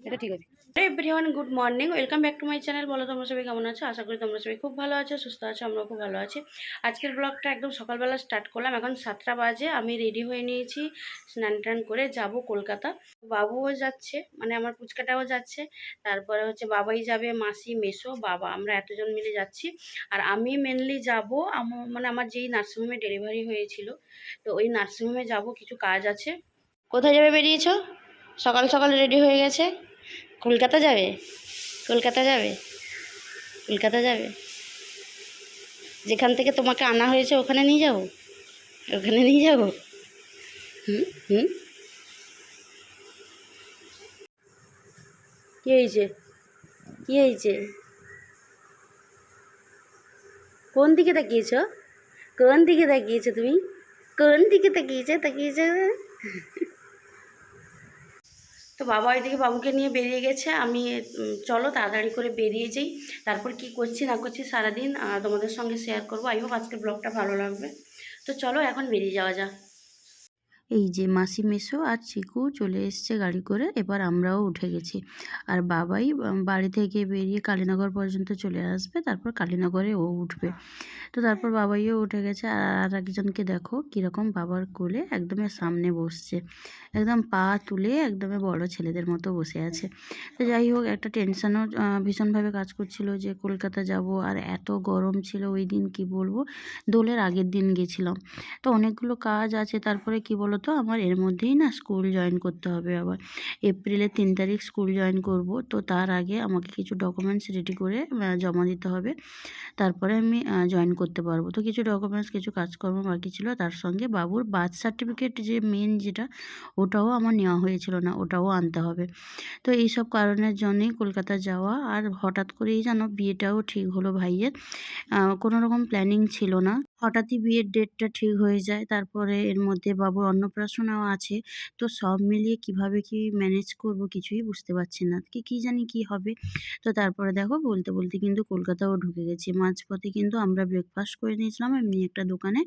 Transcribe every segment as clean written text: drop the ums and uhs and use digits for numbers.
এটা ঠিক আছে। Everyone good morning, welcome back to my channel. বলো তোমরা সবাই কেমন আছো? আশা করি তোমরা সবাই খুব ভালো আছো, সুস্থ আছো, আমরাও খুব ভালো আছি। আজকের ব্লগটা একদম সকালবেলা স্টার্ট করলাম। এখন 7টা বাজে, আমি রেডি হয়ে নিয়েছি, স্নান টান করে যাব কলকাতা। বাবুও যাচ্ছে, মানে আমার পুচকাটাও যাচ্ছে, তারপরে হচ্ছে বাবাই যাবে, মাসি, মেসো, বাবা, আমরা এতজন মিলে যাচ্ছি। আর আমি মেনলি যাব মানে আমার যেই নার্সিংহোমে ডেলিভারি হয়েছিল, তো ওই নার্সিংহোমে যাব, কিছু কাজ আছে। কোথায় যাবে বেরিয়েছো? সকাল সকাল রেডি হয়ে গেছে। কলকাতা যাবে, কলকাতা যাবে, কলকাতা যাবে। যেখান থেকে তোমাকে আনা হয়েছে ওখানে নিয়ে যাবো, ওখানে নিয়ে যাবো। হুম হুম, কী হয়েছে, কী হয়েছে? কোন দিকে তাকিয়েছ, কোন দিকে তাকিয়েছো তুমি, কোন দিকে তাকিয়েছো তাকিয়েছো? তো বাবা ওইদিকে বাবুকে নিয়ে বেরিয়ে গেছে। আমি চলো তাড়াতাড়ি করে বেরিয়ে যাই, তারপর কি করছি না করছি সারাদিন তোমাদের সঙ্গে শেয়ার করবো। আই হোপ আজকের ব্লগটা ভালো লাগবে। তো চলো এখন বেরিয়ে যাওয়া যাক। এই যে মাসি, মেসো আর চিকু চলে এসছে গাড়ি করে, এবার আমরাও উঠে গেছি। আর বাবাই বাড়ি থেকে বেরিয়ে কালীনগর পর্যন্ত চলে আসবে, তারপর কালীনগরে ও উঠবে। তো তারপর বাবাইও উঠে গেছে। আর একজনকে দেখো কীরকম বাবার কোলে একদমই সামনে বসছে, একদম পা তুলে একদমই বড় ছেলেদের মতো বসে আছে। তো যাই হোক, একটা টেনশনও ভীষণভাবে কাজ করছিল যে কলকাতা যাব, আর এত গরম ছিল ওই দিন, কি বলবো, দোলের আগের দিন গেছিলাম। তো অনেকগুলো কাজ আছে, তারপরে কি বলো তো, আমার এর মধ্যেই না স্কুল জয়েন করতে হবে আবার। এপ্রিলের 3 তারিখ স্কুল জয়েন করব। তো তার আগে আমাকে কিছু ডকুমেন্টস রেডি করে জমা দিতে হবে, তারপরে আমি জয়েন করতে পারবো। তো কিছু ডকুমেন্টস, কিছু কাজকর্ম বাকি ছিল, তার সঙ্গে বাবুর বার্থ সার্টিফিকেট যে মেন যেটা, ওটাও আমার নেওয়া হয়েছিল না, ওটাও আনতে হবে। তো এইসব কারণের জন্যই কলকাতা যাওয়া। আর হঠাৎ করেই জানো বিয়েটাও ঠিক হলো ভাইয়ের, কোনো রকম প্ল্যানিং ছিল না, হঠাৎই বিয়ের ডেটটা ঠিক হয়ে যায়। তারপরে এর মধ্যে বাবুর অন্নপ্রাশনও আছে। তো সব মিলিয়ে কিভাবে কি ম্যানেজ করব কিছুই বুঝতে পারছি না, কি জানি কি হবে। তো তারপরে দেখো বলতে বলতে কিন্তু কলকাতাও ঢুকে গেছি। মাঝপথে কিন্তু আমরা ব্রেকফাস্ট করে নিয়েছিলাম এমনি একটা দোকানে,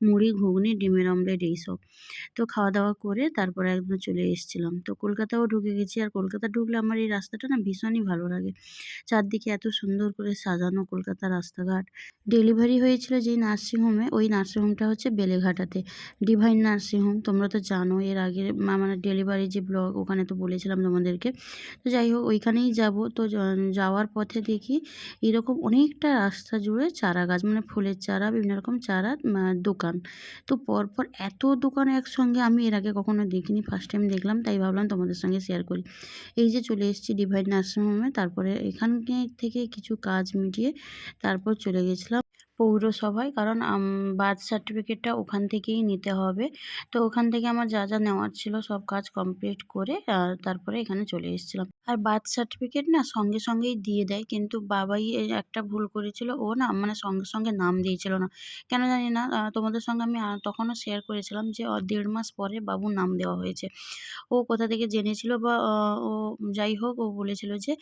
মুড়ি, ঘুগনি, ডিমের অমলেট এইসব। তো খাওয়া দাওয়া করে তারপরে একদম চলে এসেছিলাম। তো কলকাতাও ঢুকে গেছি। আর কলকাতা ঢুকলে আমার এই রাস্তাটা না ভীষণই ভালো লাগে, চারদিকে এত সুন্দর করে সাজানো কলকাতার রাস্তাঘাট। ডেলিভারি হয়েছিল যেই নার্সিংহোমে, ওই নার্সিংহোমটা হচ্ছে বেলেঘাটাতে, ডিভাইন নার্সিংহোম। তোমরা তো জানো, এর আগে মানে ডেলিভারি যে ব্লগ, ওখানে তো বলেছিলাম তোমাদেরকে। তো যাই হোক, ওইখানেই যাব। তো যাওয়ার পথে দেখি এরকম অনেকটা রাস্তা জুড়ে চারা গাছ, মানে ফুলের চারা, বিভিন্ন রকম চারা দোকান। তো পরপর এত দোকান একসঙ্গে আমি এর আগে কখনো দেখিনি, ফার্স্ট টাইম দেখলাম, তাই ভাবলাম তোমাদের সঙ্গে শেয়ার করি। এই যে চলে এসেছি ডিভাইন নার্সিংহোমে, তারপরে এখান থেকে কিছু কাজ মিটিয়ে তারপর চলে গেছিলাম পৌরসভায়, কারণ বার্থ সার্টিফিকেটটা ওখান থেকেই নিতে হবে। তো ওখান থেকে আমার যা যা নেওয়ার ছিল সব কাজ কমপ্লিট করে তারপরে এখানে চলে এসেছিলাম। আর বার্থ সার্টিফিকেট না সঙ্গে সঙ্গেই দিয়ে দেয়, কিন্তু বাবাই এই একটা ভুল করেছিল, ও না মানে সঙ্গে সঙ্গে নাম দিয়েছিল না, কেন জানি না। তোমাদের সঙ্গে আমি তখনও শেয়ার করেছিলাম যে 1.5 মাস পরে বাবুর নাম দেওয়া হয়েছে। ও কোথা থেকে জেনেছিল বা ও যাই হোক, ও বলেছিল যে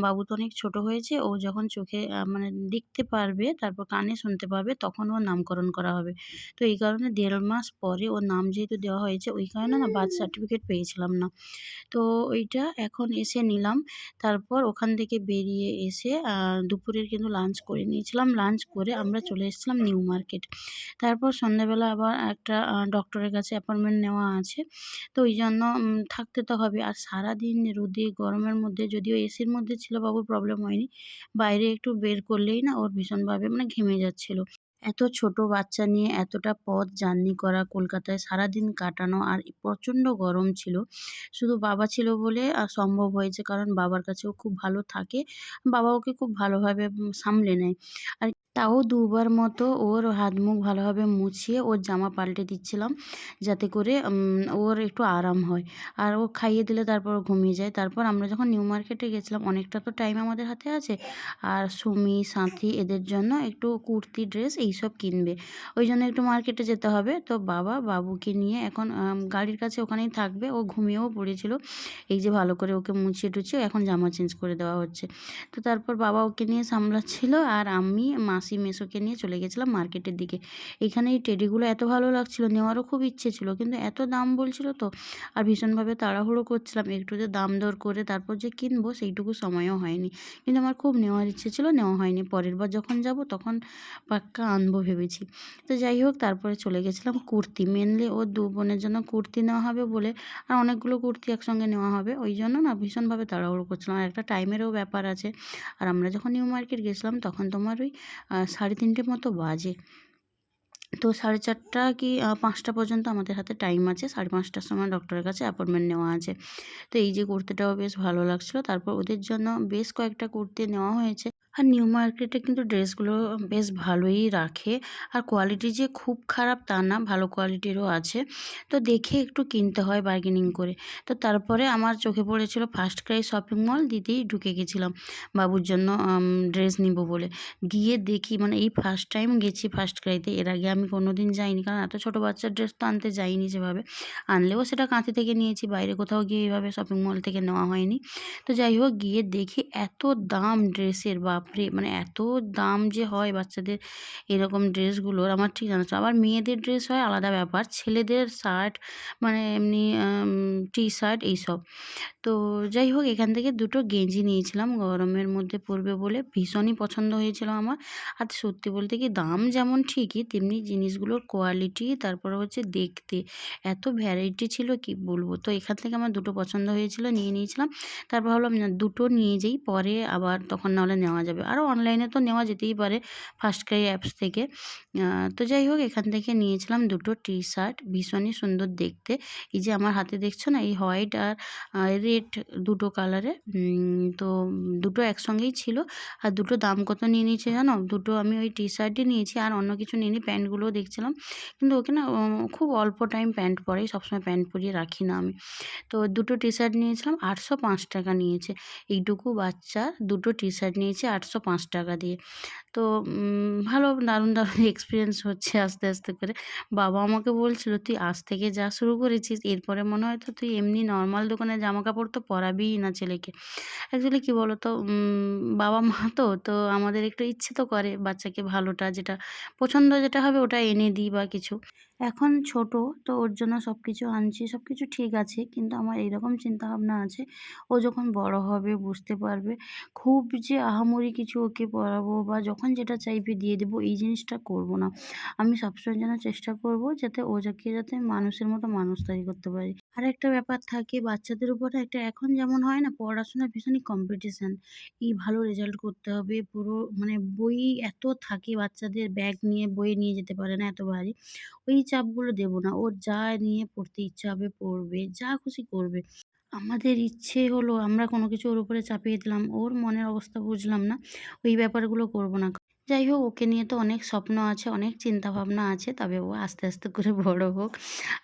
বাবু তো অনেক ছোট হয়েছে, ও যখন চোখে মানে দেখতে পারবে, তারপর কানে শুনতে পাবে, তখন ওর নামকরণ করা হবে। তো এই কারণে 1.5 মাস পরে ওর নাম যেহেতু দেওয়া হয়েছে, ওই কারণে না বার্থ সার্টিফিকেট পেয়েছিলাম না। তো ওইটা এখন এসে নিলাম। তারপর ওখান থেকে বেরিয়ে এসে দুপুরের কিন্তু লাঞ্চ করে নিয়েছিলাম। লাঞ্চ করে আমরা চলে এসেছিলাম নিউ মার্কেট। তারপর সন্ধ্যাবেলা আবার একটা ডক্টরের কাছে অ্যাপয়েন্টমেন্ট নেওয়া আছে। তো ওই জন্য থাকতে তো হবে। আর সারাদিন রোদে গরমের মধ্যে, যদিও এসির মধ্যে ছিল বাবুর প্রবলেম হয়নি, বাইরে একটু বের করলেই না ওর ভীষণভাবে মানে ঘেমে যাচ্ছিল। এত ছোট বাচ্চা নিয়ে এতটা পথ জার্নি করা, কলকাতায় সারাদিন কাটানো, আর প্রচণ্ড গরম ছিল। শুধু বাবা ছিল বলে সম্ভব হয়েছে, কারণ বাবার কাছেও খুব ভালো থাকে, বাবা ওকে খুব ভালোভাবে সামলে নেয়। আর তাও 2 বার মতো ওর হাত মুখ ভালোভাবে মুছিয়ে ওর জামা পাল্টে দিচ্ছিলাম, যাতে করে ওর একটু আরাম হয়। আর ও খাইয়ে দিলে তারপর ও ঘুমিয়ে যায়। তারপর আমরা যখন নিউ মার্কেটে গেছিলাম, অনেকটা তো টাইম আমাদের হাতে আছে, আর সুমি, সাথী এদের জন্য একটু কুর্তি, ড্রেস এইসব কিনবে, ওই জন্য একটু মার্কেটে যেতে হবে। তো বাবা বাবুকে নিয়ে এখন গাড়ির কাছে ওখানেই থাকবে, ও ঘুমিয়েও পড়েছিল। এই যে ভালো করে ওকে মুছিয়ে টুছিয়ে এখন জামা চেঞ্জ করে দেওয়া হচ্ছে। তো তারপর বাবা ওকে নিয়ে সামলাচ্ছিল, আর আমি, মাসি মেসোকে নিয়ে চলে গেছিলাম মার্কেটের দিকে। এখানে এই টেডিগুলো এত ভালো লাগছিল, নেওয়ারও খুব ইচ্ছে ছিল, কিন্তু এত দাম বলছিল তো, আর ভীষণভাবে তাড়াহুড়ো করছিলাম, একটু যে দাম দর করে তারপর যে কিনবো সেইটুকু সময়ও হয়নি। কিন্তু আমার খুব নেওয়ার ইচ্ছে ছিল, নেওয়া হয়নি। পরের বার যখন যাব তখন পাক্কা আনবো ভেবেছি। তো যাই হোক, তারপরে চলে গেছিলাম কুর্তি, মেনলি ওর 2 বোনের জন্য কুর্তি নেওয়া হবে বলে, আর অনেকগুলো কুর্তি একসঙ্গে নেওয়া হবে, ওই জন্য না ভীষণভাবে তাড়াহুড়ো করছিলাম। আর একটা টাইমেরও ব্যাপার আছে। আর আমরা যখন নিউ মার্কেট গেছিলাম তখন তোমার ওই 3:30 মতো বাজে। তো 4:30 কি 5টা পর্যন্ত আমাদের হাতে টাইম আছে। 5:30টার সময় ডক্টরের কাছে অ্যাপয়েন্টমেন্ট নেওয়া আছে। তো এই যে কুর্তিটাও বেশ ভালো লাগছিলো। তারপর ওদের জন্য বেশ কয়েকটা কুর্তি নেওয়া হয়েছে। আর নিউ মার্কেটে কিন্তু ড্রেসগুলো বেশ ভালোই রাখে। আর কোয়ালিটি যে খুব খারাপ তা না, ভালো কোয়ালিটিরও আছে। তো দেখে একটু কিনতে হয় বার্গেনিং করে। তো তারপরে আমার চোখে পড়েছিল ফার্স্ট ক্রাই শপিং মল, দিতেই ঢুকে গেছিলাম বাবুর জন্য ড্রেস নিব বলে। গিয়ে দেখি, মানে এই ফার্স্ট টাইম গেছি ফার্স্ট ক্রাইতে, এর আগে আমি কোনো দিন যাইনি, কারণ এত ছোটো বাচ্চার ড্রেস তো আনতে যাইনি সেভাবে। আনলেও সেটা কাঁথি থেকে নিয়েছি, বাইরে কোথাও গিয়ে এইভাবে শপিং মল থেকে নেওয়া হয়নি। তো যাই হোক, গিয়ে দেখি এত দাম ড্রেসের, বাপরে! মানে এত দাম যে হয় বাচ্চাদের এরকম ড্রেসগুলোর, আমার ঠিক জানা ছিল। আবার মেয়েদের ড্রেস হয় আলাদা ব্যাপার, ছেলেদের শার্ট, মানে এমনি টি শার্ট এইসব। তো যাই হোক, এখান থেকে 2টো গেঞ্জি নিয়েছিলাম, গরমের মধ্যে পরবে বলে, ভীষণই পছন্দ হয়েছিল আমার। আর সত্যি বলতে কি, দাম যেমন ঠিকই, তেমনি জিনিসগুলোর কোয়ালিটি, তারপরে হচ্ছে দেখতে এত ভ্যারাইটি ছিল কি বলবো। তো এখান থেকে আমার 2টো পছন্দ হয়েছিল, নিয়ে নিয়েছিলাম। তারপর ভাবলাম না, 2টো নিয়ে যাই, পরে আবার তখন নাহলে নেওয়া যাবে। আরও অনলাইনে তো নেওয়া যেতেই পারে ফার্স্ট ক্রাই অ্যাপস থেকে। তো যাই হোক, এখান থেকে নিয়েছিলাম 2টো টি শার্ট, ভীষণই সুন্দর দেখতে। এই যে আমার হাতে দেখছো না, এই হোয়াইট আর রেড, 2টো কালারে। তো 2টো একসঙ্গেই ছিল। আর 2টো দাম কত নিয়ে নিয়েছে জানো? 2টো আমি ওই টি শার্টই নিয়েছি, আর অন্য কিছু নিইনি। প্যান্টগুলোও দেখছিলাম, কিন্তু ওকে না খুব অল্প টাইম প্যান্ট পরে, সবসময় প্যান্ট পরিয়ে রাখি না আমি। তো 2টো টি শার্ট নিয়েছিলাম, 805 টাকা নিয়েছে। এইটুকু বাচ্চার 2টো টি শার্ট নিয়েছে 805 টাকা দিয়ে। তো ভালো, দারুণ দারুণ এক্সপিরিয়েন্স হচ্ছে আস্তে আস্তে করে। বাবা আমাকে বলছিল, তুই আজ থেকে যা শুরু করেছিস, এরপরে মনে হয় তো তুই এমনি নর্মাল দোকানে জামা কাপড় তো পরাবিই না ছেলেকে। অ্যাকচুয়ালি কী বলো তো, বাবা মা তো তো আমাদের একটু ইচ্ছে তো করে বাচ্চাকে ভালোটা, যেটা পছন্দ যেটা হবে ওটা এনে দিই বা কিছু। এখন ছোট, তো ওর জন্য সব কিছু আনছি, সব কিছু ঠিক আছে, কিন্তু আমার এইরকম চিন্তাভাবনা আছে, ও যখন বড় হবে বুঝতে পারবে, খুব যে আহামরি কিছু ওকে পড়াবো বা যখন যেটা চাইবে দিয়ে দেবো, এই জিনিসটা করব না। আমি সবসময় যেন চেষ্টা করব যাতে যাতে মানুষের মতো মানুষ তৈরি করতে পারি। আর একটা ব্যাপার থাকে বাচ্চাদের উপরে, একটা এখন যেমন হয় না, পড়াশোনা ভীষণই কম্পিটিশান। এই ভালো রেজাল্ট করতে হবে, পুরো মানে বই এত থাকে বাচ্চাদের, ব্যাগ নিয়ে বই নিয়ে যেতে পারে না, এত ভারী। ওই চাপগুলো দেব না। ওর যা নিয়ে পড়তে ইচ্ছা হবে পড়বে, যা খুশি করবে। আমাদের ইচ্ছে হলো আমরা কোনো কিছু ওর উপরে চাপিয়ে দিলাম, ওর মনের অবস্থা বুঝলাম না, ওই ব্যাপারগুলো করব না। যাই হোক, ওকে নিয়ে তো অনেক স্বপ্ন আছে, অনেক চিন্তাভাবনা আছে, তবে ও আস্তে আস্তে করে বড় হোক।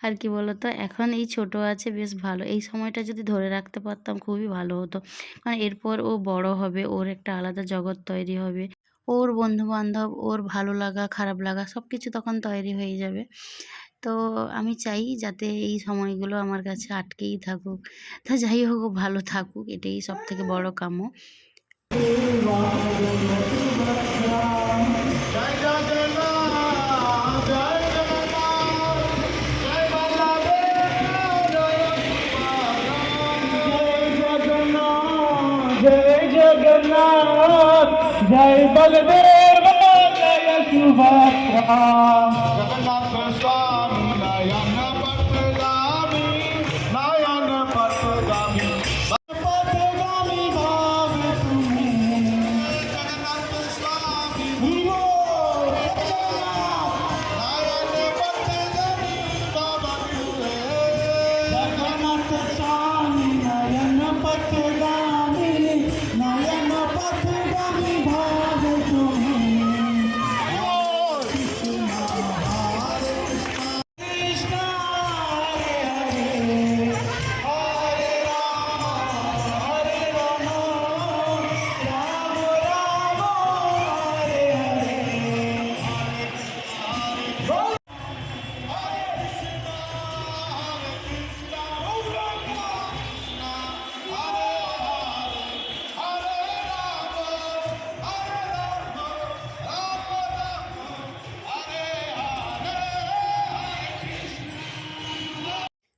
আর কি বলো তো, এখন এই ছোট আছে বেশ ভালো, এই সময়টা যদি ধরে রাখতে পারতাম খুবই ভালো হতো। কারণ এরপর ও বড় হবে, ওর একটা আলাদা জগৎ তৈরি হবে, ওর বন্ধু-বান্ধব, ওর ভালো লাগা, খারাপ লাগা সব কিছু তখন তৈরি হয়ে যাবে। তো আমি চাই যাতে এই সময়গুলো আমার কাছে আটকেই থাকুক। তো যাই হোক, ও ভালো থাকুক, এটাই সবথেকে বড় কাম্য। जय जगन्नाथ जय बलदेव जय सुभद्रा जगन्नाथ स्वामी नयन पथगामी पथगामी भाव तुम्हें जगन्नाथ स्वामी नयन पथगामी भाव तुम्हें जगन्नाथ स्वामी नयन पथगामी नयन पथगामी भाव तुम्हें कृष्णा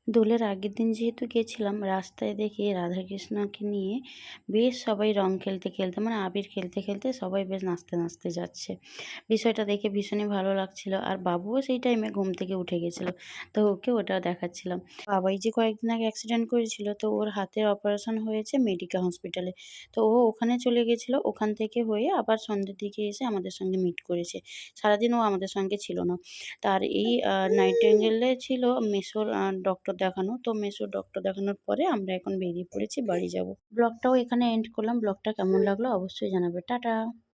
দোলের আগের দিন যেহেতু গেছিলাম, রাস্তায় দেখি রাধাকৃষ্ণকে নিয়ে বেশ সবাই রং খেলতে খেলতে মানে আবির খেলতে খেলতে সবাই বেশ নাচতে নাচতে যাচ্ছে। বিষয়টা দেখে ভীষণই ভালো লাগছিল। আর বাবুও সেই টাইমে ঘুম থেকে উঠে গেছিলো, তো ওকে ওটাও দেখাচ্ছিলাম। বাবাই যে কয়েকদিন আগে অ্যাক্সিডেন্ট করেছিল, তো ওর হাতের অপারেশন হয়েছে মেডিকা হসপিটালে। তো ও ওখানে চলে গেছিলো, ওখান থেকে হয়ে আবার সন্ধ্যের দিকে এসে আমাদের সঙ্গে মিট করেছে। সারাদিন ও আমাদের সঙ্গে ছিল না। তার এই নাইটিঙ্গেলে ছিল মেসোর ডক্টর দেখানো। তো মেসোর ডক্টর দেখানোর পরে আমরা এখন বেরিয়ে পড়েছি বাড়ি যাব। ব্লগটাও এখানে এন্ড করলাম। ব্লগটা কেমন লাগলো অবশ্যই জানাবে। টাটা।